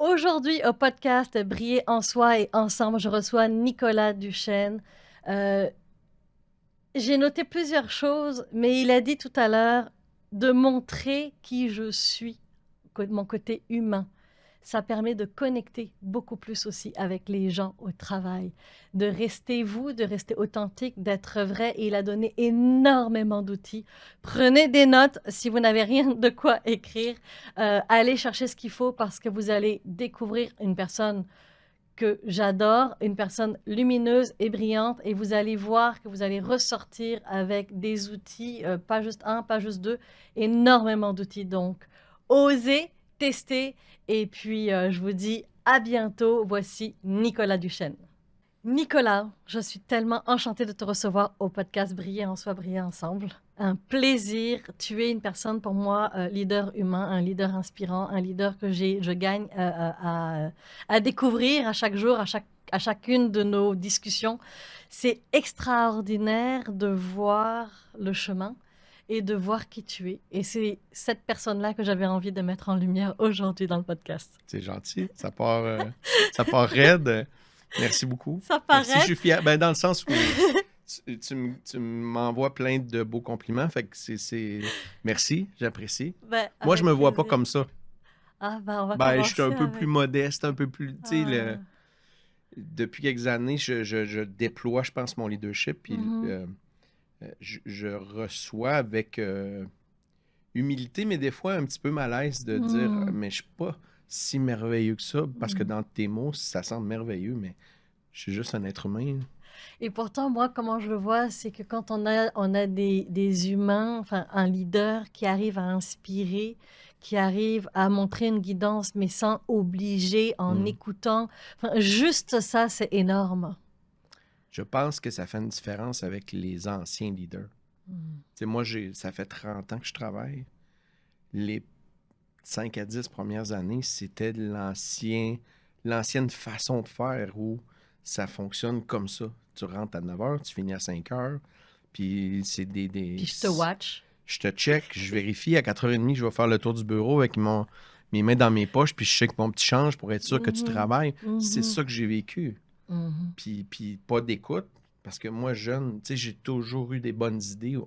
Aujourd'hui, au podcast Briller en soi et ensemble, je reçois Nicolas Duchesne. Euh, j'ai noté plusieurs choses, mais il a dit tout à l'heure de montrer qui je suis, mon côté humain. Ça permet de connecter beaucoup plus aussi avec les gens au travail, de rester vous, de rester authentique, d'être vrai. Et il a donné énormément d'outils. Prenez des notes si vous n'avez rien de quoi écrire. Allez chercher ce qu'il faut parce que vous allez découvrir une personne que j'adore, une personne lumineuse et brillante, et vous allez voir que vous allez ressortir avec des outils, pas juste un, pas juste deux, énormément d'outils. Donc, osez, testez, et puis je vous dis à bientôt. Voici Nicolas Duchesne. Nicolas, je suis tellement enchantée de te recevoir au podcast Briller en soi, briller ensemble. Un plaisir. Tu es une personne pour moi, leader humain, un leader inspirant, un leader que je gagne à découvrir à chaque jour, à chacune de nos discussions. C'est extraordinaire de voir le chemin et de voir qui tu es. Et c'est cette personne-là que j'avais envie de mettre en lumière aujourd'hui dans le podcast. C'est gentil. Ça part raide. Merci beaucoup. Ça Merci, je paraît. suis fier. Ben, dans le sens où tu m'envoies plein de beaux compliments. Fait que Merci, j'apprécie. Ben, Moi, je avec me vois pas plaisir. comme ça. Ah, ben, on va Ben, je suis un commencer peu plus avec. modeste, un peu plus. Tu sais, Ah. depuis quelques années, je déploie, je pense, mon leadership. Puis Mhm. je reçois avec humilité, mais des fois un petit peu malaise de dire, Mhm. mais je suis pas si merveilleux que ça. Parce que Mhm. dans tes mots, ça semble merveilleux, mais. Je suis juste un être humain. Et pourtant, moi, comment je le vois, c'est que quand on a des humains, enfin, un leader qui arrive à inspirer, qui arrive à montrer une guidance, mais sans obliger, en Mm. écoutant, enfin, juste ça, c'est énorme. Je pense que ça fait une différence avec les anciens leaders. Mhm. Tu sais, moi, ça fait 30 ans que je travaille. Les 5 à 10 premières années, c'était de l'ancienne façon de faire où ça fonctionne comme ça. Tu rentres à 9 heures, tu finis à 5 heures, puis c'est Puis je te watch. je te check, je vérifie. À 4h30, je vais faire le tour du bureau avec mes mains dans mes poches, puis je check mon petit change pour être sûr que tu Mhm. travailles. C'est Mhm. ça que j'ai vécu. Mhm. Puis pas d'écoute, parce que moi, jeune, tu sais, j'ai toujours eu des bonnes idées.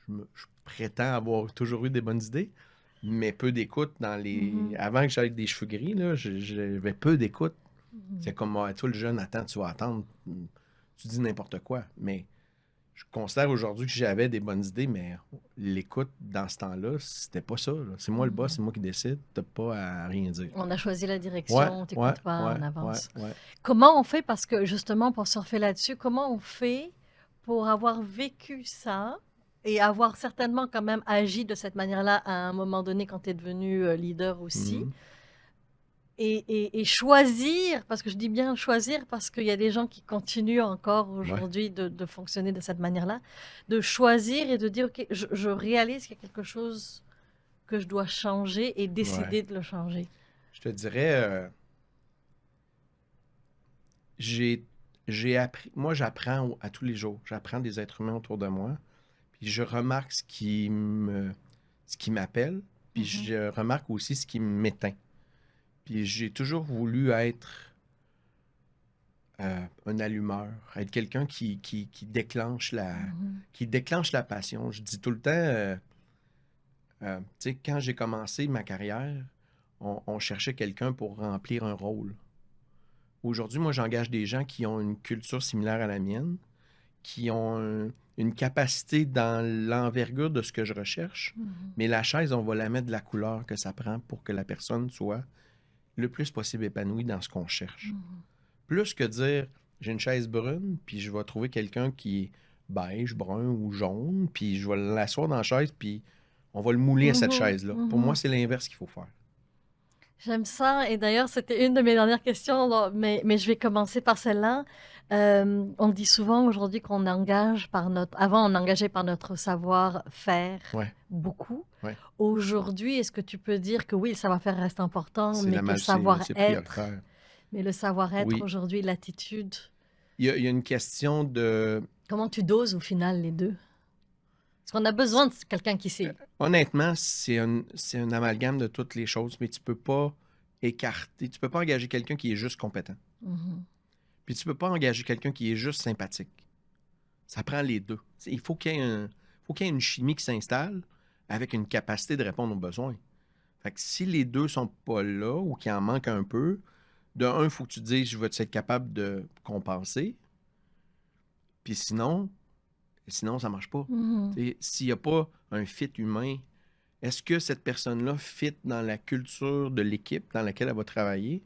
Je prétends avoir toujours eu des bonnes idées, mais peu d'écoute dans les... Mhm. Avant que j'aille des cheveux gris, là, j'avais peu d'écoute. Mhm. C'est comme, toi, le jeune, attends, tu vas attendre. Tu dis n'importe quoi. Mais je considère aujourd'hui que j'avais des bonnes idées, mais l'écoute, dans ce temps-là, c'était pas ça, là. C'est moi le boss, Mhm. c'est moi qui décide. T'as pas à rien dire. On a choisi la Ouais, direction, on ouais, t'écoute pas ouais, en ouais, avance. ouais. Comment on fait, parce que justement, pour surfer là-dessus, comment on fait pour avoir vécu ça et avoir certainement quand même agi de cette manière-là à un moment donné quand tu es devenu leader aussi, Mhm. et choisir, parce que je dis bien choisir, parce qu'il y a des gens qui continuent encore Ouais, aujourd'hui de fonctionner de cette manière-là, de choisir et de dire, OK, je réalise qu'il y a quelque chose que je dois changer et ouais. décider de le changer. Je te dirais, j'ai, j'ai appris. Moi, j'apprends à tous les jours. J'apprends des êtres humains autour de moi. Puis je remarque ce qui m'appelle. Puis Mhm. je remarque aussi ce qui m'éteint. Puis j'ai toujours voulu être un allumeur, être quelqu'un Mhm. qui déclenche la passion. Je dis tout le temps, tu sais, quand j'ai commencé ma carrière, on cherchait quelqu'un pour remplir un rôle. Aujourd'hui, moi, j'engage des gens qui ont une culture similaire à la mienne, qui ont une capacité dans l'envergure de ce que je recherche, Mhm. mais la chaise, on va la mettre de la couleur que ça prend pour que la personne soit le plus possible épanouie dans ce qu'on cherche. Mhm. Plus que dire, j'ai une chaise brune, puis je vais trouver quelqu'un qui est beige, brun ou jaune, puis je vais l'asseoir dans la chaise, puis on va le mouler à cette Mhm. chaise-là. Pour moi, Mhm. c'est l'inverse qu'il faut faire. J'aime ça. Et d'ailleurs, c'était une de mes dernières questions, mais je vais commencer par celle-là. On dit souvent aujourd'hui qu'on engage par notre... Avant, on engageait par notre savoir-faire Ouais, beaucoup. ouais. Aujourd'hui, est-ce que tu peux dire que oui, le savoir-faire reste important, C'est mais la que le mal, c'est savoir-être, prioritaire. mais le savoir-être Oui. aujourd'hui, l'attitude, Il y a une question de. comment tu doses au final les deux? Parce qu'on a besoin de quelqu'un qui sait. Honnêtement, c'est un amalgame de toutes les choses, mais tu peux pas écarter. Tu peux pas engager quelqu'un qui est juste compétent. Mhm. Puis tu peux pas engager quelqu'un qui est juste sympathique. Ça prend les deux. Il faut qu'il y ait une chimie qui s'installe avec une capacité de répondre aux besoins. Fait que si les deux sont pas là ou qu'il en manque un peu, de un, il faut que tu te dises, je vais être capable de compenser. Puis sinon, ça marche pas. Mhm. S'il n'y a pas un fit humain, est-ce que cette personne-là fit dans la culture de l'équipe dans laquelle elle va travailler?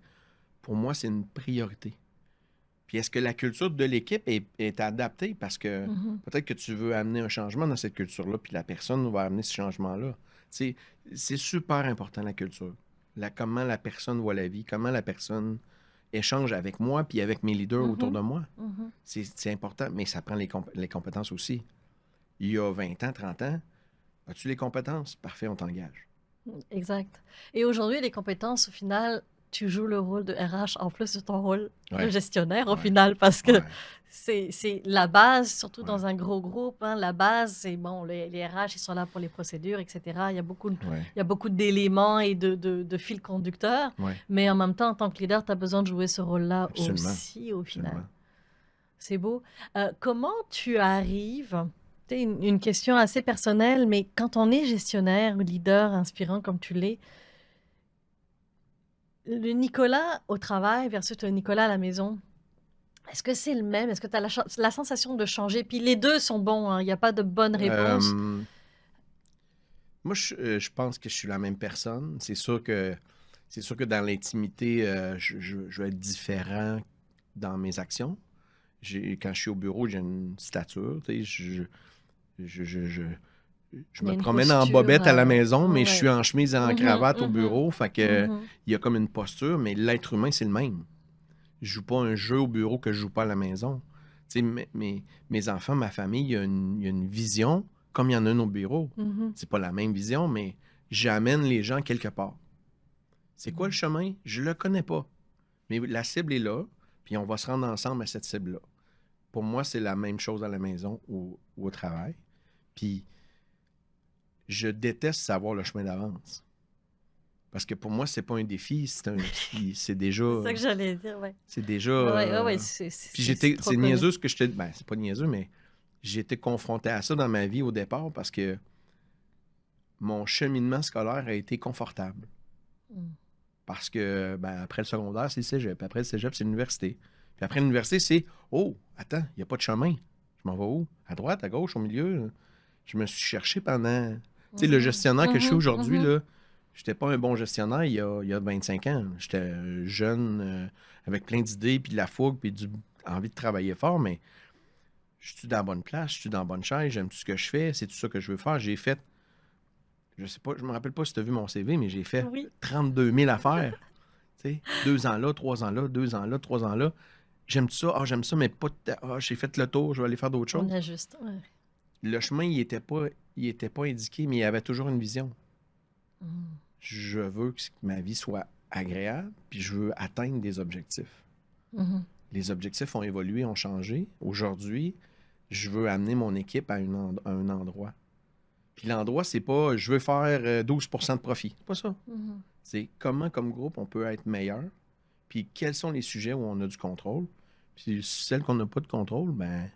Pour moi, c'est une priorité. Puis est-ce que la culture de l'équipe est adaptée? Parce que Mhm. peut-être que tu veux amener un changement dans cette culture-là, puis la personne va amener ce changement-là. C'est super important, la culture. Comment la personne voit la vie, comment la personne échange avec moi, puis avec mes leaders autour Mhm. de moi. Mhm. C'est important, mais ça prend les compétences aussi. Il y a 20 ans, 30 ans, as-tu les compétences? Parfait, on t'engage. Exact. Et aujourd'hui, les compétences, au final, tu joues le rôle de RH en plus de ton rôle de Ouais, gestionnaire, au ouais, final, parce que ouais, c'est la base, surtout ouais, dans un gros groupe. Hein, la base, c'est bon, les RH, ils sont là pour les procédures, etc. ouais, Il y a beaucoup d'éléments et de fils conducteurs. ouais, Mais en même temps, en tant que leader, tu as besoin de jouer ce rôle-là absolument, aussi, au final. absolument. C'est beau. Comment tu arrives, c'est une question assez personnelle, mais quand on est gestionnaire ou leader inspirant comme tu l'es, le Nicolas au travail versus le Nicolas à la maison, est-ce que c'est le même? Est-ce que tu as la sensation de changer? Puis les deux sont bons, hein, il n'y a pas de bonne réponse. Euh, Moi, je pense que je suis la même personne. C'est sûr que dans l'intimité, je vais être différent dans mes actions. Quand je suis au bureau, j'ai une stature. Tu sais, je Il y a me une promène en posture. bobette à la maison, mais je suis Ouais. en chemise et en Mhm, cravate au mhm, bureau. Fait que mhm, il y a comme une posture, mais l'être humain, c'est le même. Je joue pas un jeu au bureau que je joue pas à la maison. Tu sais, mes enfants, ma famille, il y a une vision, comme il y en a une au bureau. mhm, C'est pas la même vision, mais j'amène les gens quelque part. C'est quoi le mhm. chemin? Je le connais pas. Mais la cible est là, puis on va se rendre ensemble à cette cible-là. Pour moi, c'est la même chose à la maison ou au travail. Puis je déteste savoir le chemin d'avance. Parce que pour moi, c'est pas un défi, c'est déjà. C'est ça que j'allais dire, ouais. C'est déjà. Ouais, ouais, Puis c'est trop c'est connu. niaiseux ce que je te dis. Ben, c'est pas niaiseux, mais j'ai été confronté à ça dans ma vie au départ parce que mon cheminement scolaire a été confortable. Mm. Parce que, ben, après le secondaire, c'est le cégep. Après le cégep, c'est l'université. Puis après l'université, c'est oh, attends, il n'y a pas de chemin. Je m'en vais où? À droite, à gauche, au milieu? Je me suis cherché pendant. Tu sais, le Mhm, gestionnaire que je suis mhm, aujourd'hui, mhm, là, j'étais pas un bon gestionnaire il y a 25 ans. J'étais jeune, avec plein d'idées, puis de la fougue, puis envie de travailler fort, mais je suis dans la bonne place, je suis dans la bonne chaise, j'aime tout ce que je fais, c'est tout ça que je veux faire. J'ai fait, je sais pas, je me rappelle pas si tu as vu mon CV, mais j'ai fait oui, 32 000 affaires. Tu sais, 2 ans là, 3 ans là, 2 ans là, 3 ans là. J'aime ça, j'aime ça, mais pas. J'ai fait le tour, je vais aller faire d'autres on choses. ajuste. Ouais. Le chemin, il était pas indiqué, mais il y avait toujours une vision. Mm. Je veux que ma vie soit agréable, puis je veux atteindre des objectifs. Mhm. Les objectifs ont évolué, ont changé. Aujourd'hui, je veux amener mon équipe à un endroit. Puis l'endroit, c'est pas je veux faire 12% de profit. C'est pas ça. Mhm. C'est comment, comme groupe, on peut être meilleur. Puis quels sont les sujets où on a du contrôle. Puis celles qu'on n'a pas de contrôle, ben,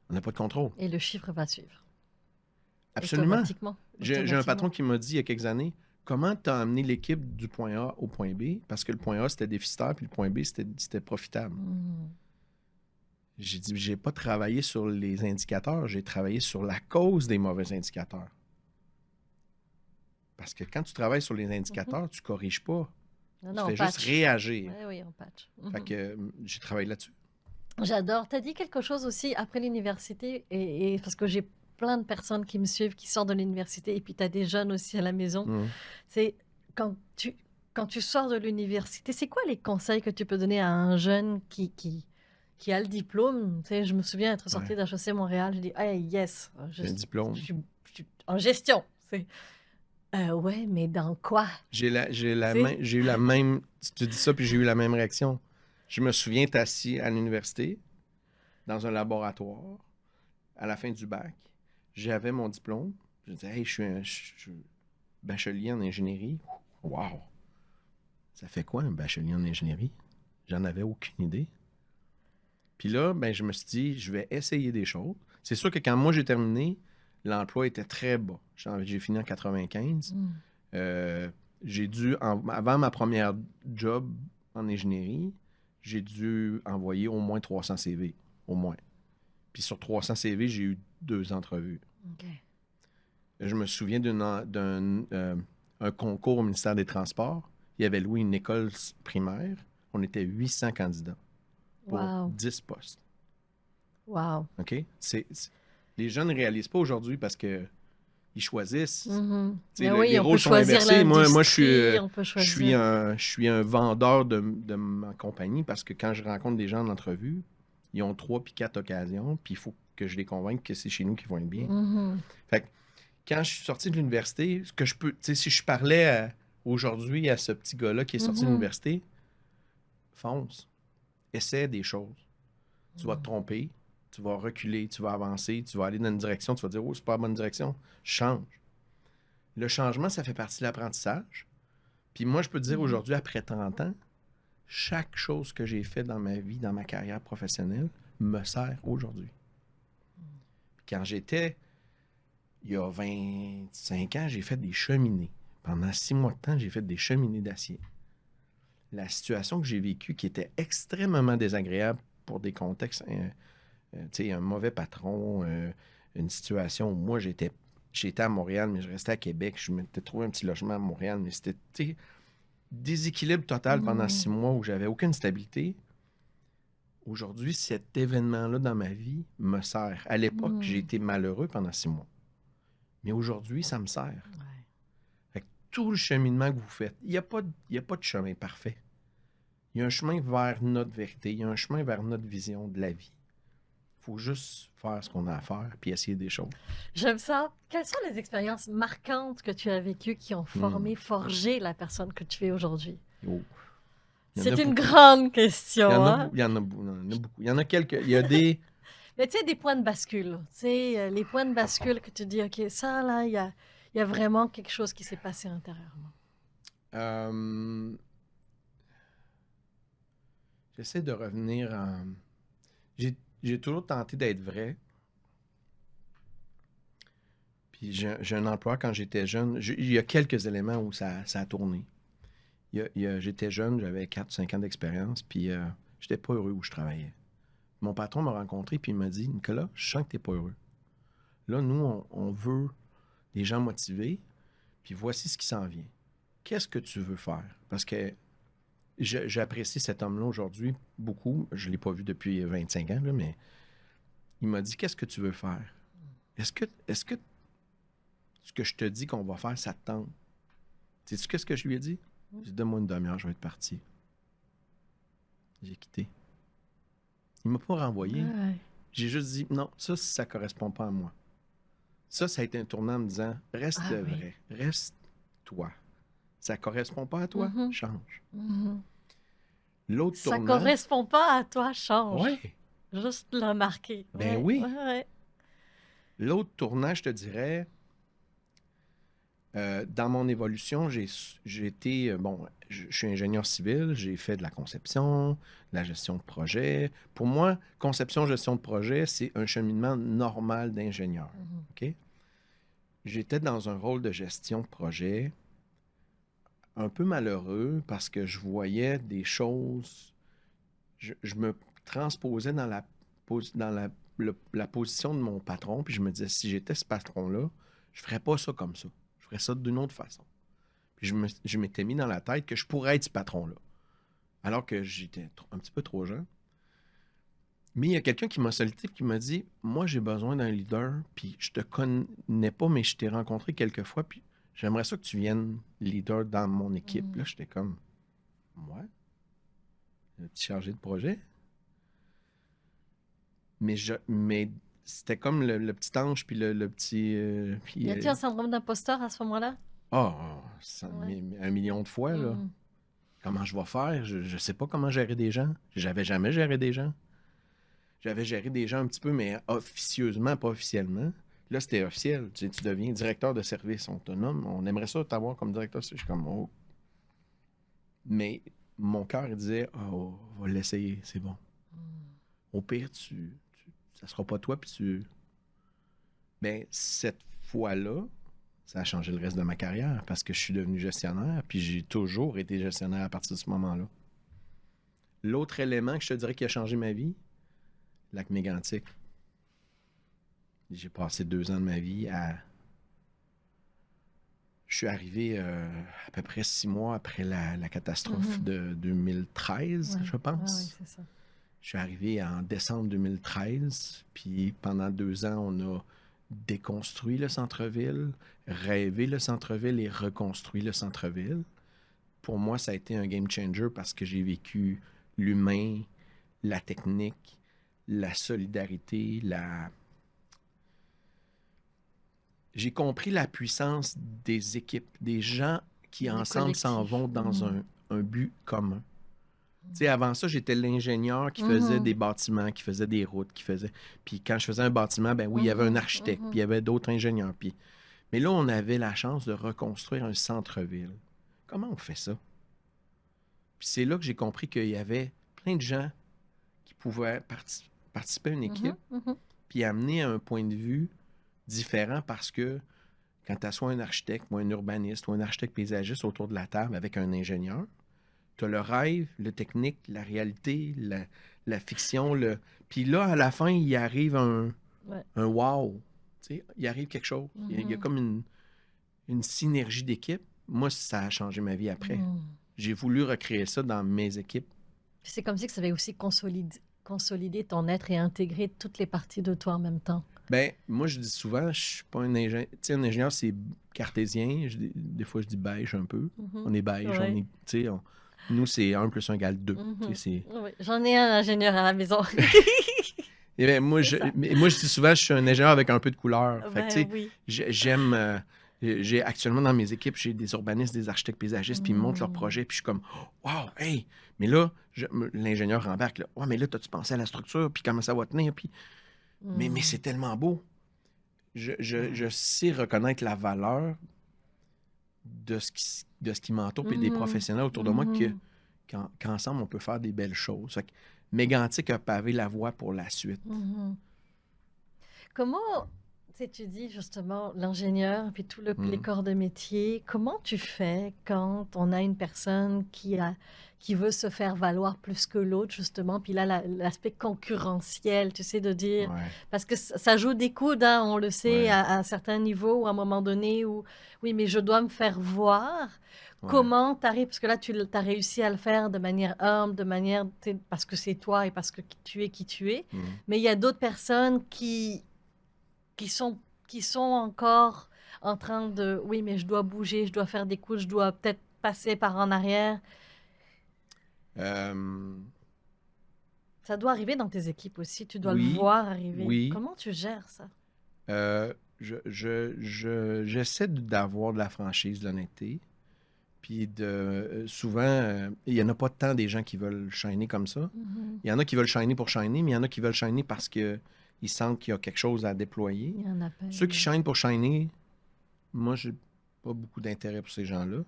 on n'a pas de contrôle. Et le chiffre va suivre. Absolument. Automatiquement. J'ai un patron Automatiquement. qui m'a dit il y a quelques années, comment tu as amené l'équipe du point A au point B? Parce que le point A, c'était déficitaire, puis le point B, c'était profitable. Mm. J'ai dit, j'ai pas travaillé sur les indicateurs, j'ai travaillé sur la cause des mauvais indicateurs. Parce que quand tu travailles sur les Mhm. indicateurs, tu corriges pas. Non, Tu non, on fais juste patch. réagir. Ouais, oui, on patch. Fait Mhm. que j'ai travaillé là-dessus. J'adore. Tu as dit quelque chose aussi après l'université, et parce que j'ai plein de personnes qui me suivent, qui sortent de l'université, et puis tu as des jeunes aussi à la maison. Mhm. C'est quand tu sors de l'université, c'est quoi les conseils que tu peux donner à un jeune qui a le diplôme? Tu sais, je me souviens être sortie Ouais. d'HEC Montréal, je dis, hey, yes, J'ai un diplôme. je suis en gestion. C'est, ouais, mais dans quoi? Tu sais? J'ai eu la même. Tu dis ça, puis j'ai eu la même réaction. Je me souviens être assis à l'université, dans un laboratoire, à la fin du bac. J'avais mon diplôme. Je disais, hey, je suis bachelier en ingénierie. Wow! ça fait quoi un bachelier en ingénierie? J'en avais aucune idée. Puis là, ben, je me suis dit, je vais essayer des choses. C'est sûr que quand moi j'ai terminé, l'emploi était très bas. J'ai fini en 95. J'ai dû, avant ma première job en ingénierie, j'ai dû envoyer au moins 300 CV. Au moins. Puis sur 300 CV, j'ai eu 2 entrevues. OK. Je me souviens un concours au ministère des Transports. Il y avait loué une école primaire. On était 800 candidats pour Wow. 10 postes. Wow. OK? Les gens ne réalisent pas aujourd'hui parce que ils choisissent. Mais oui, les on peut rôles sont choisir inversés. Moi, l'industrie, on peut je suis choisir. je suis un vendeur de ma compagnie parce que quand je rencontre des gens en entrevue, ils ont 3 puis 4 occasions, puis il faut que je les convainque que c'est chez nous qu'ils vont être bien. Fait que quand je suis sorti de l'université, ce que je peux, si je parlais aujourd'hui à ce petit gars-là qui est sorti de l'université, fonce, essaie des choses. Tu vas te tromper, tu vas reculer, tu vas avancer, tu vas aller dans une direction, tu vas dire, oh, c'est pas la bonne direction, change. Le changement, ça fait partie de l'apprentissage. Puis moi, je peux te dire aujourd'hui, après 30 ans, chaque chose que j'ai fait dans ma vie, dans ma carrière professionnelle, me sert aujourd'hui. Quand j'étais, il y a 25 ans, j'ai fait des cheminées. Pendant 6 mois de temps, j'ai fait des cheminées d'acier. La situation que j'ai vécue, qui était extrêmement désagréable pour des contextes, un mauvais patron, une situation où moi, j'étais à Montréal, mais je restais à Québec. Je m'étais trouvé un petit logement à Montréal, mais c'était déséquilibre total pendant 6 mois où j'avais aucune stabilité. Aujourd'hui, cet événement-là dans ma vie me sert. À l'époque, j'ai été malheureux pendant 6 mois. Mais aujourd'hui, ça me sert. Fait que tout le cheminement que vous faites, il n'y a pas de chemin parfait. Il y a un chemin vers notre vérité, il y a un chemin vers notre vision de la vie. Il faut juste faire ce qu'on a à faire puis essayer des choses. J'aime ça. Quelles sont les expériences marquantes que tu as vécues qui ont forgé la personne que tu es aujourd'hui? Oh. C'est une grande question. Il y en a beaucoup. Il y en a quelques. Il y a des. Mais tu sais, des points de bascule. Tu sais, les points de bascule que tu dis, OK, ça, là, il y a vraiment quelque chose qui s'est passé intérieurement. J'essaie de revenir en... J'ai toujours tenté d'être vrai. Puis j'ai un emploi quand j'étais jeune. Il y a quelques éléments où ça a tourné. J'étais jeune, j'avais 4-5 ans d'expérience, puis j'étais pas heureux où je travaillais. Mon patron m'a rencontré, puis il m'a dit, « Nicolas, je sens que t'es pas heureux. Là, nous, on veut des gens motivés, puis voici ce qui s'en vient. Qu'est-ce que tu veux faire? » Parce que j'apprécie cet homme-là aujourd'hui beaucoup. Je ne l'ai pas vu depuis 25 ans, là, mais il m'a dit, « Qu'est-ce que tu veux faire? Est-ce que ce que je te dis qu'on va faire, ça te tente? » Sais-tu qu'est-ce que je lui ai dit? J'ai dit, « Donne-moi une demi-heure, je vais être parti. » J'ai quitté. Il ne m'a pas renvoyé. Ouais. J'ai juste dit, non, ça ne correspond pas à moi. Ça a été un tournant en me disant, reste vrai, reste toi. Ça ne correspond pas à toi, change. L'autre tournant... Ça ne correspond pas à toi, change. Oui. Juste le marquer. Ben oui. Ouais. L'autre tournant, je te dirais, dans mon évolution, j'ai été, je suis ingénieur civil, j'ai fait de la conception, de la gestion de projet. Pour moi, conception, gestion de projet, c'est un cheminement normal d'ingénieur. OK? J'étais dans un rôle de gestion de projet un peu malheureux parce que je voyais des choses, je me transposais dans la position de mon patron, puis je me disais, si j'étais ce patron-là, je ferais pas ça comme ça. Je ferais ça d'une autre façon. Puis je m'étais mis dans la tête que je pourrais être ce patron-là. Alors que j'étais un petit peu trop jeune. Mais il y a quelqu'un qui m'a sollicité et qui m'a dit, moi, j'ai besoin d'un leader, puis je te connais pas, mais je t'ai rencontré quelques fois, puis j'aimerais ça que tu viennes leader dans mon équipe. Là, j'étais comme, ouais, le petit chargé de projet. Mais c'était comme le petit ange, puis le petit... Y a-t-il un syndrome d'imposteur à ce moment-là? Un million de fois, là. Comment je vais faire? Je sais pas comment gérer des gens. J'avais jamais géré des gens. J'avais géré des gens un petit peu, mais officieusement, pas officiellement. Là, c'était officiel. Tu deviens directeur de service autonome. On aimerait ça t'avoir comme directeur. Je suis comme, oh. Mais mon cœur il disait, oh, on va l'essayer, c'est bon. Au pire, ça sera pas toi, puis tu. Mais cette fois-là, ça a changé le reste de ma carrière parce que je suis devenu gestionnaire, puis j'ai toujours été gestionnaire à partir de ce moment-là. L'autre élément que je te dirais qui a changé ma vie, Lac Mégantic. J'ai passé 2 ans de ma vie à. Je suis arrivé à peu près 6 mois après la catastrophe de 2013, Ouais, je pense. ouais, c'est ça. Je suis arrivé en décembre 2013, puis pendant 2 ans, on a déconstruit le centre-ville, rêvé le centre-ville et reconstruit le centre-ville. Pour moi, ça a été un game changer parce que j'ai vécu l'humain, la technique, la solidarité, J'ai compris la puissance des équipes, des gens qui Des ensemble s'en collectifs. vont dans un but commun. Tu sais, avant ça, j'étais l'ingénieur qui faisait des bâtiments, qui faisait des routes, qui faisait. Puis quand je faisais un bâtiment, ben oui, il y avait un architecte, puis il y avait d'autres ingénieurs. Mais là, on avait la chance de reconstruire un centre-ville. Comment on fait ça? Puis c'est là que j'ai compris qu'il y avait plein de gens qui pouvaient participer à une équipe, puis amener un point de vue différent parce que quand tu assois un architecte ou un urbaniste ou un architecte paysagiste autour de la table avec un ingénieur, tu as le rêve, le technique, la réalité, la fiction. Puis là, à la fin, il arrive un wow. Tu sais, il arrive quelque chose. Il y a comme une synergie d'équipe. Moi, ça a changé ma vie après. J'ai voulu recréer ça dans mes équipes. Puis c'est comme si que ça avait aussi consolidé ton être et intégré toutes les parties de toi en même temps. Ben, moi, je dis souvent, je suis pas un ingénieur. Tu sais, un ingénieur, c'est cartésien. Des fois, je dis beige un peu. On est beige, Ouais. on est. Tu sais, nous, c'est 1 + 1 = 2. Tu sais, Oui, j'en ai un ingénieur à la maison. Et ben, moi, je dis souvent, je suis un ingénieur avec un peu de couleur. Fait que, tu sais, oui. j'aime. J'ai actuellement dans mes équipes, j'ai des urbanistes, des architectes paysagistes, puis ils me montrent leurs projets, puis je suis comme, wow, hey! Mais là, l'ingénieur embarque, là. Ouais, mais là, t'as-tu pensé à la structure, puis comment ça va tenir, puis. Mais c'est tellement beau. Je sais reconnaître la valeur de ce qui m'entoure et des professionnels autour de moi qu'ensemble, on peut faire des belles choses. Fait que Mégantic a pavé la voie pour la suite. Comment, tu sais, tu dis justement l'ingénieur, puis tous les corps de métier, comment tu fais quand on a une personne qui veut se faire valoir plus que l'autre, justement, puis là, l'aspect concurrentiel, tu sais, de dire, Ouais. parce que ça joue des coudes, hein, on le sait, Ouais. à un certain niveau, ou à un moment donné, où, oui, mais je dois me faire voir. Ouais. Comment tu arrives, parce que là, tu as réussi à le faire de manière humble, de manière, tu sais, parce que c'est toi et parce que tu es qui tu es, mais il y a d'autres personnes qui sont encore en train de, oui, mais je dois bouger, je dois faire des coups, je dois peut-être passer par en arrière. Ça doit arriver dans tes équipes aussi, tu dois le voir arriver. Oui. Comment tu gères ça? J'essaie d'avoir de la franchise, de l'honnêteté. Puis souvent, il n'y en a pas tant des gens qui veulent shiner comme ça. Il y en a qui veulent shiner pour shiner, mais il y en a qui veulent shiner parce qu'ils sentent qu'il y a quelque chose à déployer. Il y en a pas. Ceux qui shinent pour shiner, moi, j'ai pas beaucoup d'intérêt pour ces gens-là.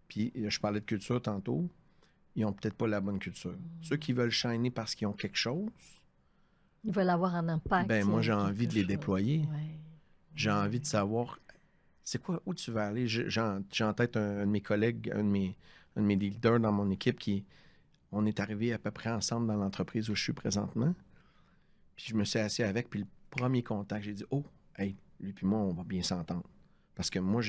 Puis je parlais de culture tantôt, ils ont peut-être pas la bonne culture. Ceux qui veulent shiner parce qu'ils ont quelque chose, ils veulent avoir un impact. Ben moi, j'ai envie de les déployer. Ouais. J'ai envie de savoir, c'est quoi, où tu vas aller. J'ai en tête un de mes collègues, un de mes leaders dans mon équipe on est arrivé à peu près ensemble dans l'entreprise où je suis présentement. Puis je me suis assis avec, puis le premier contact, j'ai dit, oh, hey, lui puis moi, on va bien s'entendre. Parce que moi,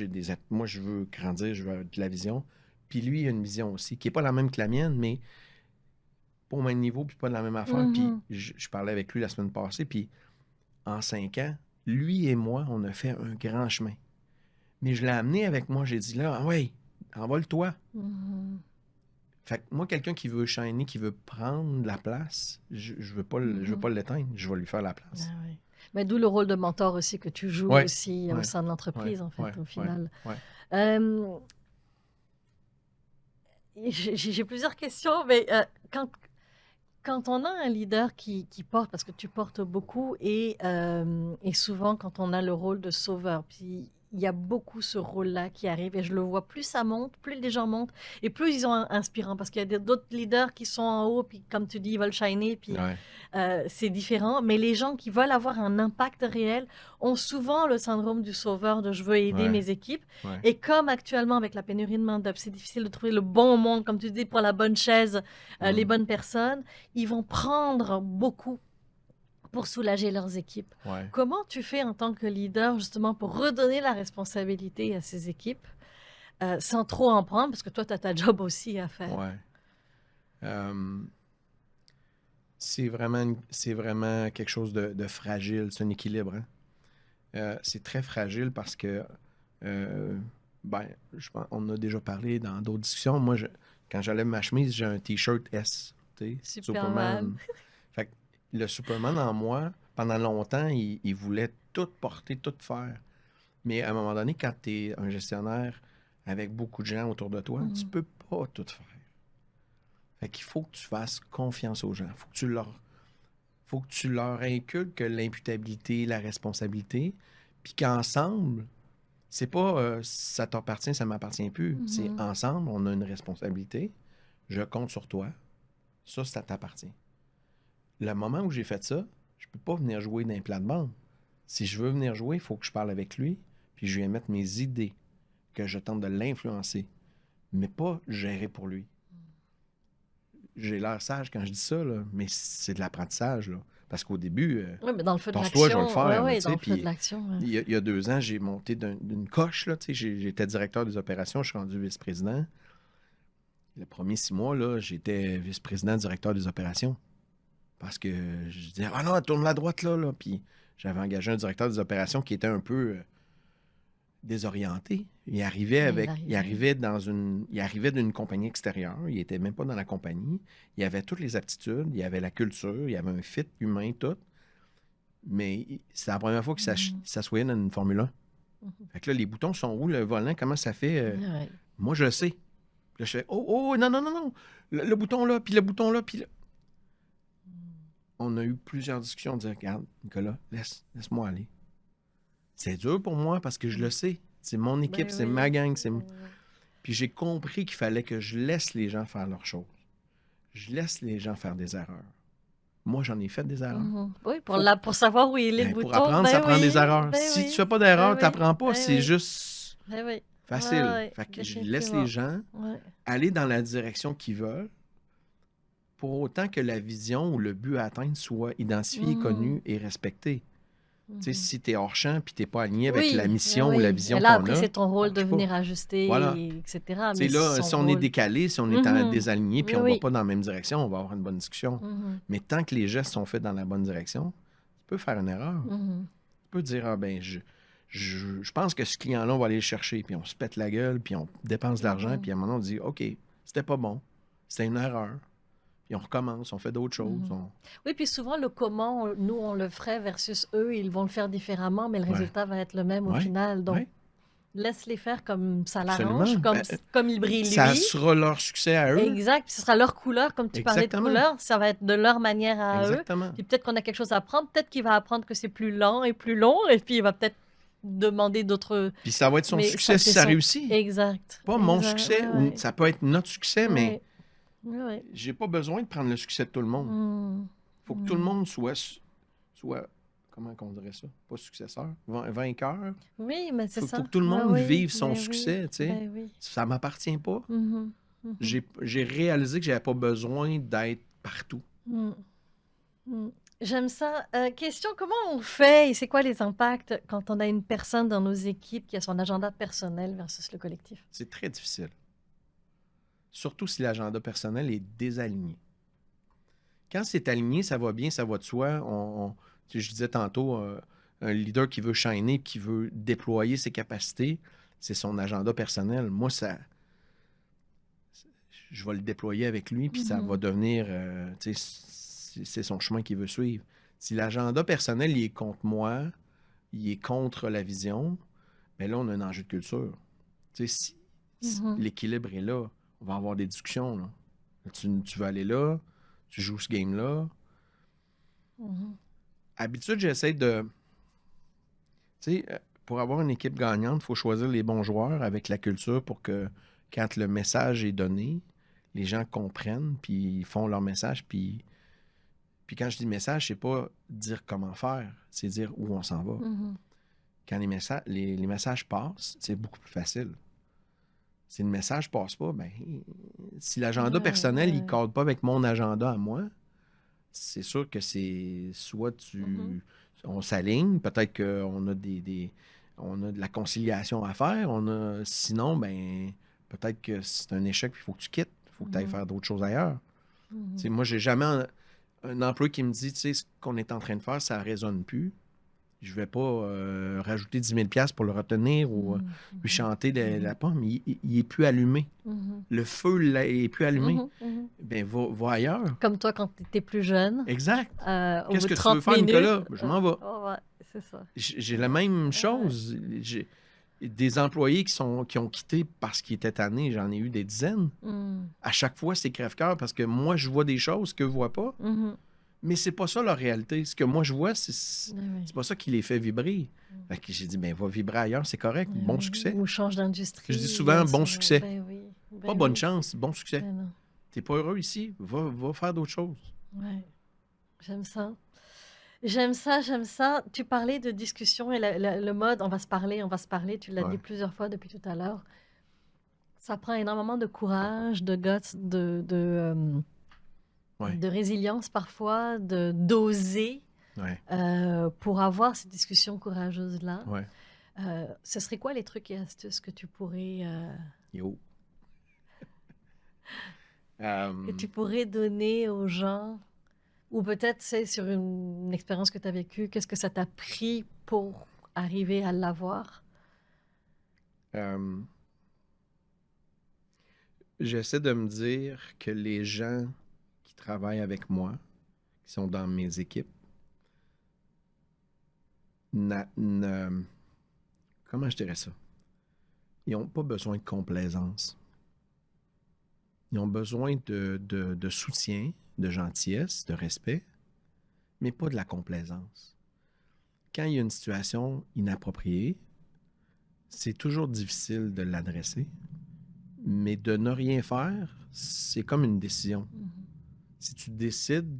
moi, je veux grandir, je veux avoir de la vision. Puis lui, il a une vision aussi, qui n'est pas la même que la mienne, mais pas au même niveau, puis pas de la même affaire. Puis je parlais avec lui la semaine passée, puis en 5 ans, lui et moi, on a fait un grand chemin. Mais je l'ai amené avec moi, j'ai dit là, ouais, envole-toi. Fait que moi, quelqu'un qui veut shiner, qui veut prendre la place, je veux pas l'éteindre, je vais lui faire la place. Ah ouais. Mais d'où le rôle de mentor aussi que tu joues aussi au sein de l'entreprise, en fait, au final. J'ai plusieurs questions, mais quand on a un leader qui parce que tu portes beaucoup, et souvent quand on a le rôle de sauveur, puis il y a beaucoup ce rôle-là qui arrive et je le vois, plus ça monte, plus les gens montent et plus ils sont inspirants parce qu'il y a d'autres leaders qui sont en haut, puis comme tu dis, ils veulent shiner, puis Ouais, c'est différent. Mais les gens qui veulent avoir un impact réel ont souvent le syndrome du sauveur de je veux aider ouais, mes équipes. ouais. Et comme actuellement, avec la pénurie de main-d'œuvre, c'est difficile de trouver le bon monde, comme tu dis, pour la bonne chaise, les Mm, bonnes personnes, ils vont prendre beaucoup pour soulager leurs équipes. ouais, Comment tu fais en tant que leader, justement, pour redonner la responsabilité à ces équipes sans trop en prendre, parce que toi, tu as ta job aussi à faire. ouais. Euh, c'est vraiment quelque chose de fragile. C'est un équilibre, hein. C'est très fragile parce que, euh, ben, on a déjà parlé dans d'autres discussions. Moi, quand j'enlève ma chemise, j'ai un T-shirt S, tu sais, Superman. Superman. Fait que le Superman en moi, pendant longtemps, il voulait tout porter, tout faire. Mais à un moment donné, quand tu es un gestionnaire avec beaucoup de gens autour de toi, tu Mhm. peux pas tout faire. Fait qu'il faut que tu fasses confiance aux gens. Faut que tu leur inculques l'imputabilité, la responsabilité, puis qu'ensemble, c'est pas ça t'appartient, ça m'appartient plus. C'est Mhm. ensemble, on a une responsabilité. Je compte sur toi. Ça t'appartient. Le moment où j'ai fait ça, je peux pas venir jouer d'un plat de bande. Si je veux venir jouer, il faut que je parle avec lui, puis je lui mettre mes idées, que je tente de l'influencer, mais pas gérer pour lui. J'ai l'air sage quand je dis ça, là, mais c'est de l'apprentissage, là. Parce qu'au début, Oui, mais dans le feu de pense-toi, je vais le l'action, ouais, faire, là, ouais, tu dans sais. le feu de Puis l'action. Ouais. il y a 2 ans, j'ai monté d'une coche, là, tu sais. J'étais directeur des opérations, je suis rendu vice-président. Les premiers 6 mois, là, j'étais vice-président, directeur des opérations. Parce que je disais, ah non, tourne la droite, là. Puis j'avais engagé un directeur des opérations qui était un peu désorienté. Mais il Il arrivait. arrivait il arrivait d'une compagnie extérieure. Il était même pas dans la compagnie. Il avait toutes les aptitudes, il avait la culture, il avait un fit humain, tout. Mais c'est la première fois qu'il Mhm. s'assoyait dans une Formule 1. Mhm. Fait que là, les boutons sont où, le volant, comment ça fait? Ouais. Moi, je le sais. Puis là, je fais, oh, oh, non, non, non, non. Le bouton là, puis le bouton là, puis là. On a eu plusieurs discussions. On disait, regarde, Nicolas, laisse-moi aller. C'est dur pour moi parce que je le Mhm. sais. C'est mon équipe, Ben c'est oui. ma gang. Ouais. Puis j'ai compris qu'il fallait que je laisse les gens faire leurs choses. Je laisse les gens faire des erreurs. Moi, j'en ai fait des erreurs. Mhm. Oui, Faut... pour savoir où il est le Ben, pour bouton. apprendre, ça Ben prend des oui, erreurs. ben Si tu oui, fais pas ben d'erreurs, tu oui, n'apprends pas. ben C'est oui, juste ben oui. Ouais, facile. ouais, Fait que je laisse les définitivement. gens Ouais. aller dans la direction qu'ils veulent pour autant que la vision ou le but à atteindre soit identifié, Mhm. connu et respecté. Tu sais, Mhm. si tu es hors champ puis tu n'es pas aligné avec la Oui, mission ou la oui. Et vision là, qu'on après, a, c'est ton ça rôle de marche pas. venir Voilà. ajuster, etc. Tu Mais sais, là, son si on est rôle. décalé, si on est Mhm. désaligné puis on va Oui. pas dans la même direction, on va avoir une bonne discussion. Mhm. Mais tant que les gestes sont faits dans la bonne direction, tu peux faire une erreur. Mhm. Tu peux dire, ah ben, je pense que ce client-là, on va aller le chercher, puis on se pète la gueule, puis on dépense de l'argent, Mhm. puis à un moment, on dit, OK, c'était pas bon, c'était une erreur. Puis on recommence, on fait d'autres choses. Mhm. Oui, puis souvent, le comment, nous, on le ferait versus eux, ils vont le faire différemment, mais le Ouais, résultat va être le même au ouais, final. Donc, ouais, laisse-les faire comme ça l'arrange, absolument. Ben, comme il brille ça lui. sera leur succès à eux. Exact, puis ce sera leur couleur, comme tu parlais de Exactement, couleur, ça va être de leur manière à eux. exactement. Puis peut-être qu'on a quelque chose à apprendre, peut-être qu'il va apprendre que c'est plus lent et plus long, et puis il va peut-être demander d'autres. Puis ça va être son Mais ça, succès si c'est ça son. réussit. Exact, Pas mon exact, succès, ouais, ou ouais, ça peut être notre succès, mais ouais, ouais. j'ai pas besoin de prendre le succès de tout le monde. Hmm, Faut que tout le hmm. monde soit comment on dirait ça? Pas successeur, vainqueur. Oui, mais c'est Faut ça. que tout le Ouais, monde oui, vive son ben oui, succès, tu sais. ben oui. Ça m'appartient pas. Mhm, mhm, J'ai réalisé que j'avais pas besoin d'être partout. hmm, hmm. J'aime ça. Question, comment on fait et c'est quoi les impacts quand on a une personne dans nos équipes qui a son agenda personnel versus le collectif? C'est très difficile. Surtout si l'agenda personnel est désaligné. Quand c'est aligné, ça va bien, ça va de soi. Tu sais, je disais tantôt, un leader qui veut shiner, qui veut déployer ses capacités, c'est son agenda personnel. Moi, je vais le déployer avec lui, puis ça va Mhm, devenir, tu sais, c'est son chemin qu'il veut suivre. Si l'agenda personnel, il est contre moi, il est contre la vision, bien là, on a un enjeu de culture. Tu sais, si mhm, l'équilibre est là, on va avoir des discussions, là. Tu veux aller là, tu joues ce game-là. mhm, Habitude, j'essaie de. Tu sais, pour avoir une équipe gagnante, il faut choisir les bons joueurs avec la culture pour que quand le message est donné, les gens comprennent, puis ils font leur message. Puis quand je dis message, c'est pas dire comment faire, c'est dire où on s'en va. Quand les messages passent, c'est beaucoup plus facile. Si le message passe pas, ben, si l'agenda personnel, il ne cadre pas avec mon agenda à moi, c'est sûr que c'est soit on s'aligne, peut-être qu'on a on a de la conciliation à faire, sinon, ben, peut-être que c'est un échec, il faut que tu quittes, il faut que tu ailles faire d'autres choses ailleurs. Moi, j'ai jamais un employé qui me dit, tu sais, ce qu'on est en train de faire, ça ne résonne plus. Je ne vais pas rajouter 10 000 $ pour le retenir ou lui chanter la pomme. Il n'est plus allumé. Le feu n'est plus allumé. Bien, va ailleurs. Comme toi, quand tu étais plus jeune. Exact. Au Qu'est-ce bout que de tu veux 30 faire, minutes, Nicolas? Je m'en vais. ouais, c'est ça. J'ai la même chose. J'ai des employés qui ont quitté parce qu'ils étaient tannés. J'en ai eu des dizaines. À chaque fois, c'est crève-cœur parce que moi, je vois des choses qu'eux ne voient pas. Mais c'est pas ça leur réalité. Ce que moi, je vois, c'est pas ça qui les fait vibrer. Fait que j'ai dit, ben va vibrer ailleurs, c'est correct. Bon succès. Ou change d'industrie. Je dis souvent, bon succès. Pas bonne oui. chance, bon succès. T'es pas heureux ici, va faire d'autres choses. Ouais, j'aime ça. J'aime ça. Tu parlais de discussion et le mode, on va se parler. Tu l'as dit plusieurs fois depuis tout à l'heure. Ça prend énormément de courage, de guts, de résilience parfois, d'oser pour avoir ces discussions courageuses-là. Ce serait quoi les trucs et astuces que tu pourrais... que tu pourrais donner aux gens, ou peut-être c'est sur une expérience que tu as vécue, qu'est-ce que ça t'a pris pour arriver à l'avoir? J'essaie de me dire que les gens qui travaillent avec moi, qui sont dans mes équipes, comment je dirais ça? Ils n'ont pas besoin de complaisance. Ils ont besoin de soutien, de gentillesse, de respect, mais pas de la complaisance. Quand il y a une situation inappropriée, c'est toujours difficile de l'adresser, mais de ne rien faire, c'est comme une décision. Si tu décides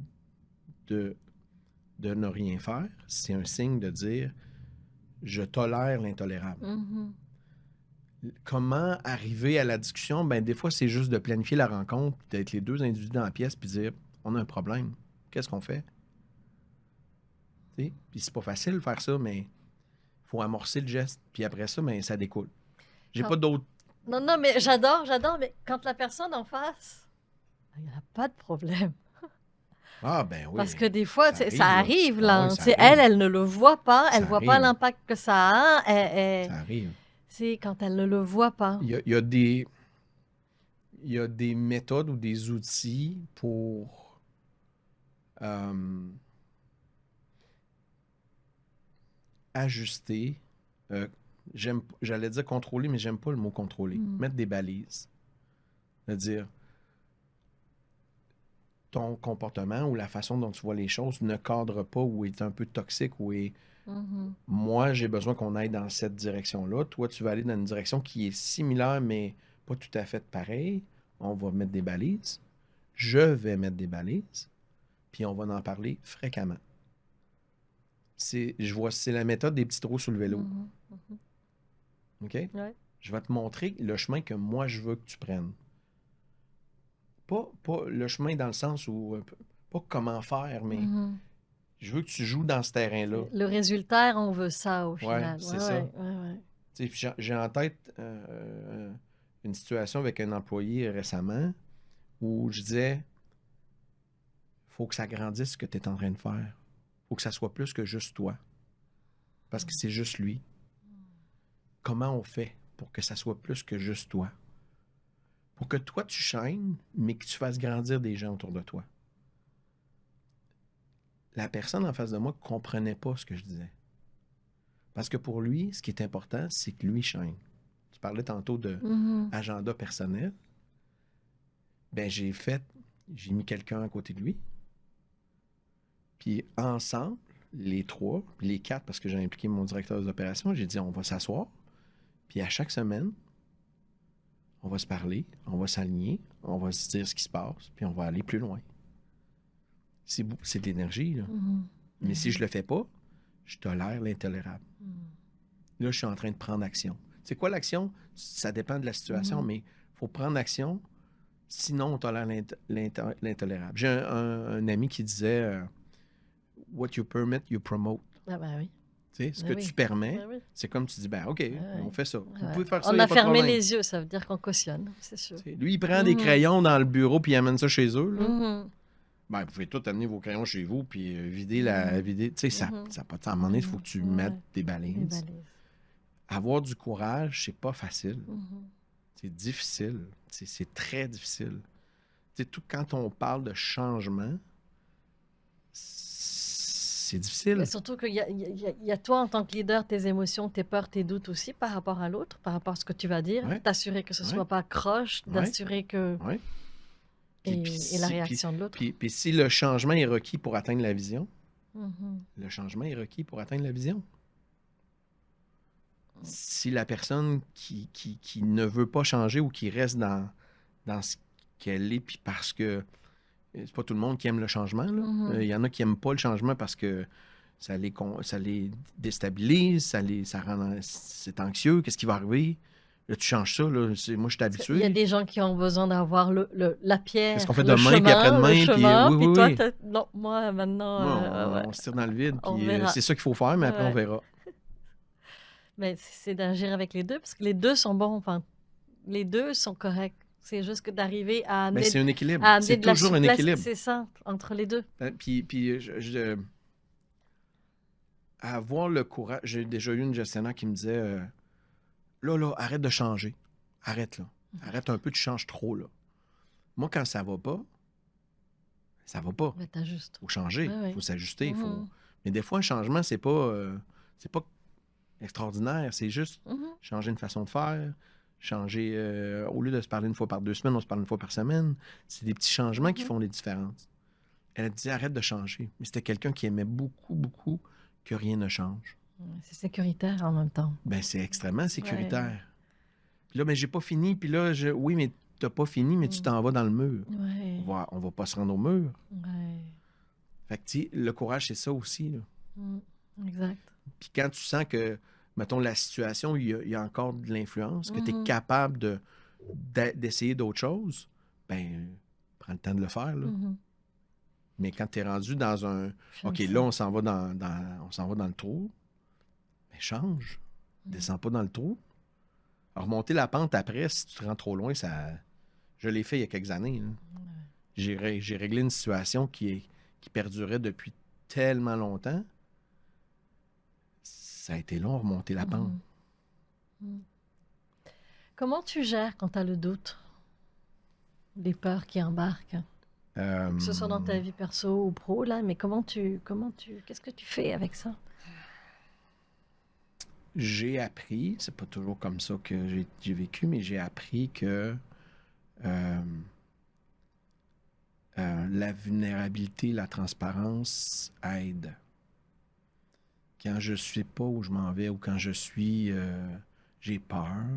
de ne rien faire, c'est un signe de dire « je tolère l'intolérable ». Comment arriver à la discussion? Ben, des fois, c'est juste de planifier la rencontre, d'être les deux individus dans la pièce, puis dire « on a un problème, qu'est-ce qu'on fait? » Puis c'est pas facile de faire ça, mais il faut amorcer le geste, puis après ça, ben, ça découle. J'ai pas d'autres... Non, mais j'adore, mais quand la personne en face, il n'y a pas de problème. Ah, ben oui. Parce que des fois, ça arrive, là. là. Ah, oui, elle ne le voit pas, elle ne voit pas arrive. l'impact que ça a. Ça arrive. C'est quand elle ne le voit pas. Il y a des méthodes ou des outils pour ajuster. J'allais dire contrôler, mais j'aime pas le mot contrôler. Mettre des balises. C'est-à-dire, ton comportement ou la façon dont tu vois les choses ne cadre pas ou est un peu toxique ou est... Moi, j'ai besoin qu'on aille dans cette direction-là. Toi, tu vas aller dans une direction qui est similaire, mais pas tout à fait pareille. On va mettre des balises. Je vais mettre des balises. Puis on va en parler fréquemment. C'est la méthode des petits trous sur le vélo. OK? Ouais. Je vais te montrer le chemin que moi, je veux que tu prennes. Pas le chemin dans le sens où... Pas comment faire, mais... Je veux que tu joues dans ce terrain-là. Le résultat, on veut ça au final. C'est ça. J'ai en tête une situation avec un employé récemment où je disais, faut que ça grandisse ce que tu es en train de faire. Faut que ça soit plus que juste toi. Parce que c'est juste lui. Comment on fait pour que ça soit plus que juste toi? Pour que toi, tu chaînes, mais que tu fasses grandir des gens autour de toi. La personne en face de moi ne comprenait pas ce que je disais. Parce que pour lui, ce qui est important, c'est que lui chaîne. Tu parlais tantôt de agenda personnel. Ben, j'ai mis quelqu'un à côté de lui. Puis ensemble, les 3, puis les 4, parce que j'ai impliqué mon directeur des opérations, j'ai dit, on va s'asseoir, puis à chaque semaine, on va se parler, on va s'aligner, on va se dire ce qui se passe, puis on va aller plus loin. C'est de l'énergie, là. Mais si je le fais pas, je tolère l'intolérable. Là, je suis en train de prendre action. C'est quoi l'action? Ça dépend de la situation, mais il faut prendre action, sinon on tolère l'intolérable. J'ai un ami qui disait What you permit, you promote. Ah ben oui. Tu sais, ce que tu permets, c'est comme tu dis, OK, on fait ça. Vous pouvez faire ça, On y a a pas de fermé problème. les yeux, ça veut dire qu'on cautionne, c'est sûr. Lui, il prend des crayons dans le bureau puis il amène ça chez eux. Là. Mhm. Vous pouvez tous amener vos crayons chez vous puis vider la... Tu sais, ça n'a pas de temps. À un moment donné, il faut que tu mettes des balises. Avoir du courage, c'est pas facile. C'est difficile. C'est très difficile. Tu sais, tout quand on parle de changement, c'est difficile. Mais surtout qu'il y a toi en tant que leader, tes émotions, tes peurs, tes doutes aussi par rapport à l'autre, par rapport à ce que tu vas dire, t'assurer que ce soit pas croche, d'assurer que... Et la réaction de l'autre. Puis si le changement est requis pour atteindre la vision, le changement est requis pour atteindre la vision. Si la personne qui ne veut pas changer ou qui reste dans ce qu'elle est, puis parce que c'est pas tout le monde qui aime le changement. Il y en a qui n'aiment pas le changement parce que ça les déstabilise, ça rend c'est anxieux, qu'est-ce qui va arriver? Là, tu changes ça, là, moi je suis habitué. Il y a des gens qui ont besoin d'avoir la pierre, qu'est-ce qu'on fait le demain, chemin, puis après-demain, puis toi, non, moi maintenant... on se tire dans le vide, puis c'est ça qu'il faut faire, mais après on verra. Mais c'est d'agir avec les deux, parce que les deux sont bons, enfin, les deux sont corrects. C'est juste que d'arriver à amener, c'est un équilibre. C'est de la toujours un souplesse, équilibre. c'est ça, entre les deux. Puis avoir le courage... J'ai déjà eu une gestionnaire qui me disait là, arrête de changer. Arrête, là. Arrête un peu, tu changes trop, là. Moi, quand ça va pas, ça va pas. Mais t'ajustes. Faut changer, faut s'ajuster. Mais des fois, un changement, c'est pas extraordinaire. C'est juste changer une façon de faire, changer... au lieu de se parler une fois par 2 semaines, on se parle une fois par semaine. C'est des petits changements qui font des différences. Elle a dit, arrête de changer. Mais c'était quelqu'un qui aimait beaucoup, beaucoup que rien ne change. C'est sécuritaire en même temps. Ben, c'est extrêmement sécuritaire. Puis là, mais j'ai pas fini. Puis là, oui, mais t'as pas fini, mais tu t'en vas dans le mur. On va pas se rendre au mur. Fait que, tu sais, le courage, c'est ça aussi, là. Exact. Puis quand tu sens que, mettons, la situation, il y a encore de l'influence, que tu es capable d'essayer d'autres choses, ben, prends le temps de le faire, là. Mais quand tu es rendu dans un... OK, là, on s'en va on s'en va dans le trou. Ben, change. Descends pas dans le trou. Remonter la pente après, si tu te rends trop loin, ça... Je l'ai fait il y a quelques années. J'ai réglé une situation qui perdurait depuis tellement longtemps. Ça a été long à remonter la pente. Comment tu gères quand tu as le doute? Les peurs qui embarquent? Que ce soit dans ta vie perso ou pro, là, mais qu'est-ce que tu fais avec ça? J'ai appris, c'est pas toujours comme ça que j'ai vécu, mais j'ai appris que la vulnérabilité, la transparence aide. Quand je suis pas où je m'en vais ou quand j'ai peur,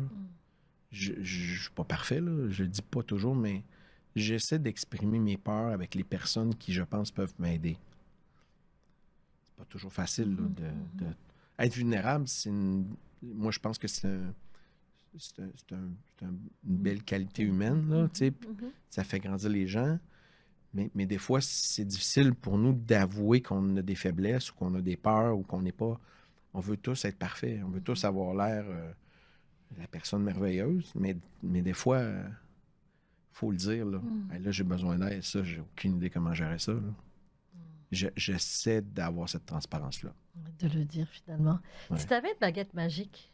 je suis pas parfait, là, je le dis pas toujours, mais j'essaie d'exprimer mes peurs avec les personnes qui, je pense, peuvent m'aider. C'est pas toujours facile là, de être vulnérable. Moi, je pense que c'est une belle qualité humaine. Là, ça fait grandir les gens. Mais des fois, c'est difficile pour nous d'avouer qu'on a des faiblesses ou qu'on a des peurs ou qu'on n'est pas... On veut tous être parfaits. On veut tous avoir l'air la personne merveilleuse. Mais des fois... faut le dire, là. Là, j'ai besoin d'aide, ça, j'ai aucune idée comment gérer ça, là. J'essaie d'avoir cette transparence-là. De le dire, finalement. Si tu avais une baguette magique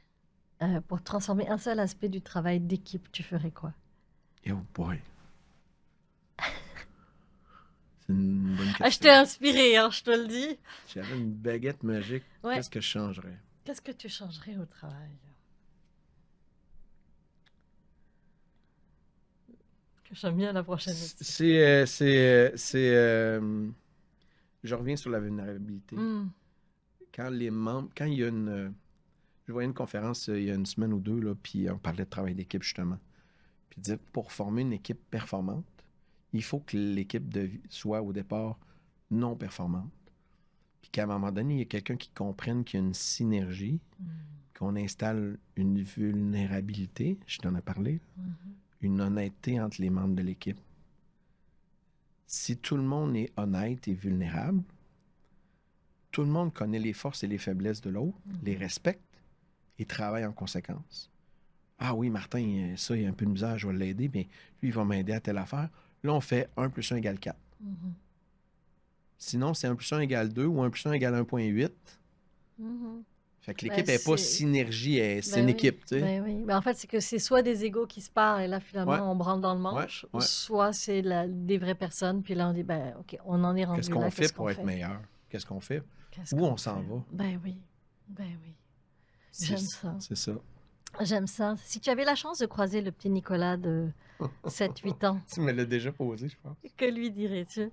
pour transformer un seul aspect du travail d'équipe, tu ferais quoi? Oh boy! C'est une bonne question. Je t'ai inspiré, hein, je te le dis. Si j'avais une baguette magique, qu'est-ce que je changerais? Qu'est-ce que tu changerais au travail? J'aime bien la prochaine. Je reviens sur la vulnérabilité. quand les membres, quand il y a je voyais une conférence il y a une semaine ou deux, là, puis on parlait de travail d'équipe, justement. Puis il disait, pour former une équipe performante, il faut que l'équipe soit au départ non performante. Puis qu'à un moment donné, il y a quelqu'un qui comprenne qu'il y a une synergie, qu'on installe une vulnérabilité, je t'en ai parlé, une honnêteté entre les membres de l'équipe. Si tout le monde est honnête et vulnérable, tout le monde connaît les forces et les faiblesses de l'autre, les respecte et travaille en conséquence. Ah oui, Martin, ça, il a un peu de misère, je vais l'aider, mais lui, il va m'aider à telle affaire. Là, on fait 1 plus 1 égale 4. Sinon, c'est 1 plus 1 égale 2 ou 1 plus 1 égale 1,8. Fait que l'équipe n'est pas synergie, c'est une équipe, tu sais. Ben oui. Mais en fait, c'est que c'est soit des égos qui se parlent et là, finalement, on branle dans le manche, soit c'est des vraies personnes, puis là, on dit, ben, OK, on en est rendu Qu'est-ce qu'on fait pour être meilleur? Qu'est-ce qu'on fait? Où on s'en va? Ben oui, ben oui. J'aime ça. C'est ça. J'aime ça. Si tu avais la chance de croiser le petit Nicolas de 7-8 ans... Tu me l'as déjà posé, je pense. Que lui dirais-tu?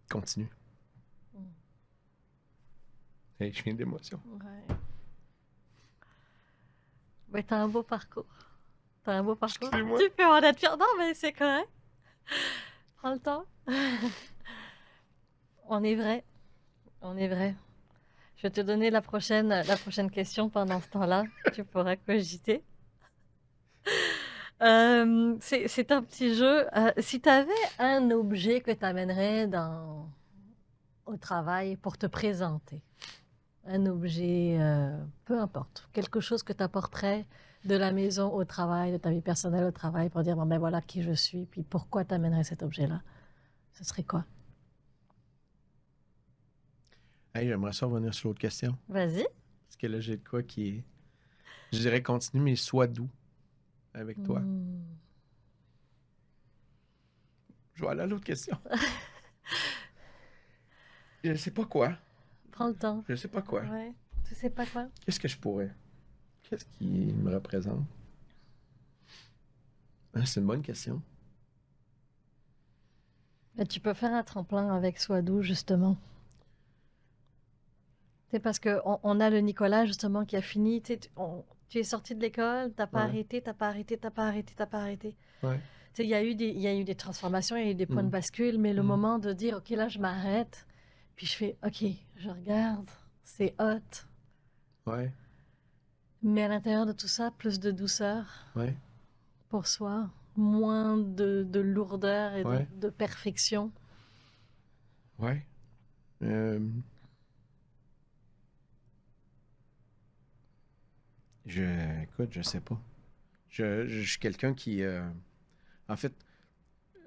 Continue. Hey, je viens d'émotion. Ouais. Mais t'as un beau parcours. T'as un beau parcours. Excuse-moi. Tu peux en être fier. Non, mais c'est correct. Prends le temps. On est vrai. On est vrai. Je vais te donner la prochaine question pendant ce temps-là. Tu pourras cogiter. C'est un petit jeu. Si tu avais un objet que tu amènerais au travail pour te présenter, un objet, peu importe, quelque chose que tu apporterais de la maison au travail, de ta vie personnelle au travail, pour dire, bon, ben voilà qui je suis, puis pourquoi tu amènerais cet objet-là, ce serait quoi? Hey, j'aimerais ça revenir sur l'autre question. Vas-y. Parce que là, j'ai de quoi qui est... Je dirais continue, mais sois doux avec toi. Je vais aller à l'autre question. Je sais pas quoi. Prends le temps. Je sais pas quoi. Ouais. Tu sais pas quoi? Qu'est-ce que je pourrais? Qu'est-ce qui me représente? Ah, c'est une bonne question. Mais tu peux faire un tremplin avec Sois doux, justement. C'est parce qu'on a le Nicolas, justement, qui a fini. Tu es sorti de l'école, t'as pas arrêté, t'as pas arrêté, t'as pas arrêté, t'as pas arrêté. Ouais. Il y a eu des transformations, il y a eu des points de bascule, mais le moment de dire, OK, là, je m'arrête, puis je fais, OK, je regarde, c'est hot. Ouais. Mais à l'intérieur de tout ça, plus de douceur pour soi, moins de lourdeur et de perfection. Ouais. Écoute, je sais pas. Je suis quelqu'un qui... En fait,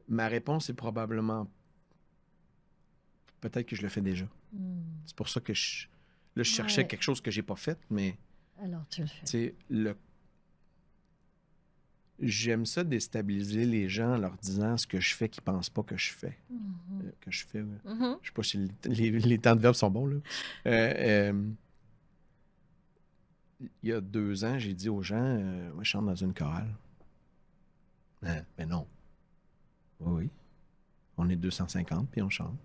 ma réponse est probablement... Peut-être que je le fais déjà. C'est pour ça que je cherchais quelque chose que j'ai pas fait, mais... Alors, tu le fais. Tu sais, j'aime ça déstabiliser les gens en leur disant ce que je fais qu'ils pensent pas que je fais. Que je fais. Je sais pas si les temps de verbe sont bons, là. Il y a 2 ans, j'ai dit aux gens, moi, je chante dans une chorale. Mais non. Oui. On est 250, puis on chante.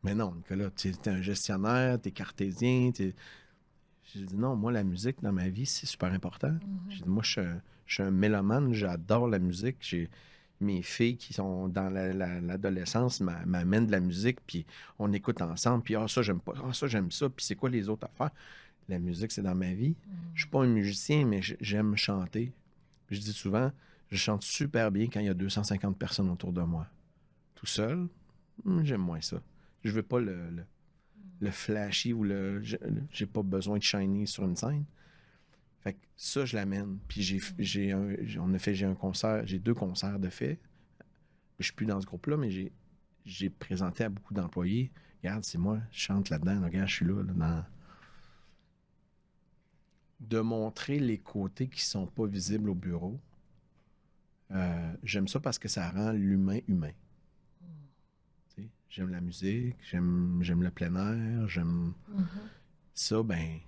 Mais non, Nicolas, tu es un gestionnaire, tu es cartésien. J'ai dit non, moi, la musique dans ma vie, c'est super important. J'ai dit, moi, je suis un mélomane, j'adore la musique. Mes filles qui sont dans l'adolescence m'amènent de la musique, puis on écoute ensemble, puis ça, j'aime pas, ça, j'aime ça, puis c'est quoi les autres affaires? La musique, c'est dans ma vie. Je suis pas un musicien, mais j'aime chanter. Je dis souvent, je chante super bien quand il y a 250 personnes autour de moi. Tout seul, j'aime moins ça. Je veux pas le flashy ou j'ai pas besoin de shiny sur une scène. Fait que ça, je l'amène. Puis j'ai un concert, j'ai 2 concerts de fait. Je suis plus dans ce groupe-là, mais j'ai présenté à beaucoup d'employés. Regarde, c'est moi, je chante là-dedans. Regarde, je suis là dans... De montrer les côtés qui sont pas visibles au bureau. J'aime ça parce que ça rend l'humain humain. J'aime la musique, j'aime le plein air, j'aime ça, ben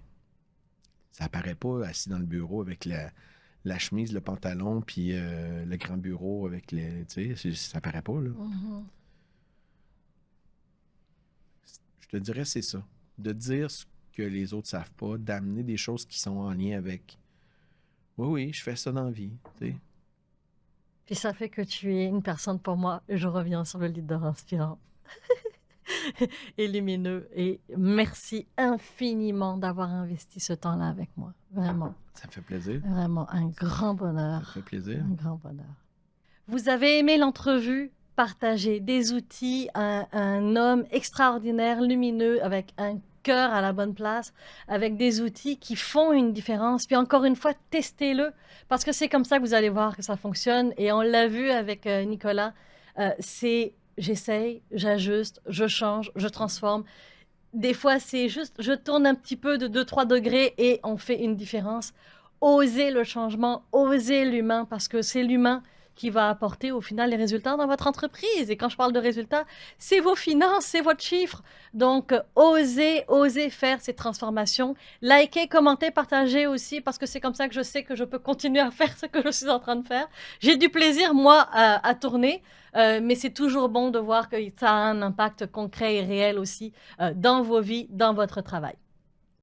ça apparaît pas assis dans le bureau avec la chemise, le pantalon, puis le grand bureau avec les... Tu sais, ça apparaît pas, là. te dirais, c'est ça. De dire ce que les autres savent pas, d'amener des choses qui sont en lien avec. Oui, oui, je fais ça dans la vie. Tu sais. Puis ça fait que tu es une personne pour moi. Je reviens sur le leader inspirant et lumineux. Et merci infiniment d'avoir investi ce temps-là avec moi. Vraiment, Ça me fait plaisir. vraiment un grand Ça me bonheur. fait plaisir. Un grand bonheur. Vous avez aimé l'entrevue? Partagez des outils, un homme extraordinaire, lumineux, avec un cœur à la bonne place, avec des outils qui font une différence. Puis encore une fois, testez-le, parce que c'est comme ça que vous allez voir que ça fonctionne. Et on l'a vu avec Nicolas, c'est j'essaye, j'ajuste, je change, je transforme. Des fois, c'est juste, je tourne un petit peu de 2-3 degrés et on fait une différence. Osez le changement, osez l'humain, parce que c'est l'humain qui va apporter au final les résultats dans votre entreprise. Et quand je parle de résultats, c'est vos finances, c'est votre chiffre. Donc, osez faire ces transformations. Likez, commentez, partagez aussi, parce que c'est comme ça que je sais que je peux continuer à faire ce que je suis en train de faire. J'ai du plaisir, moi, à tourner, mais c'est toujours bon de voir que ça a un impact concret et réel aussi dans vos vies, dans votre travail.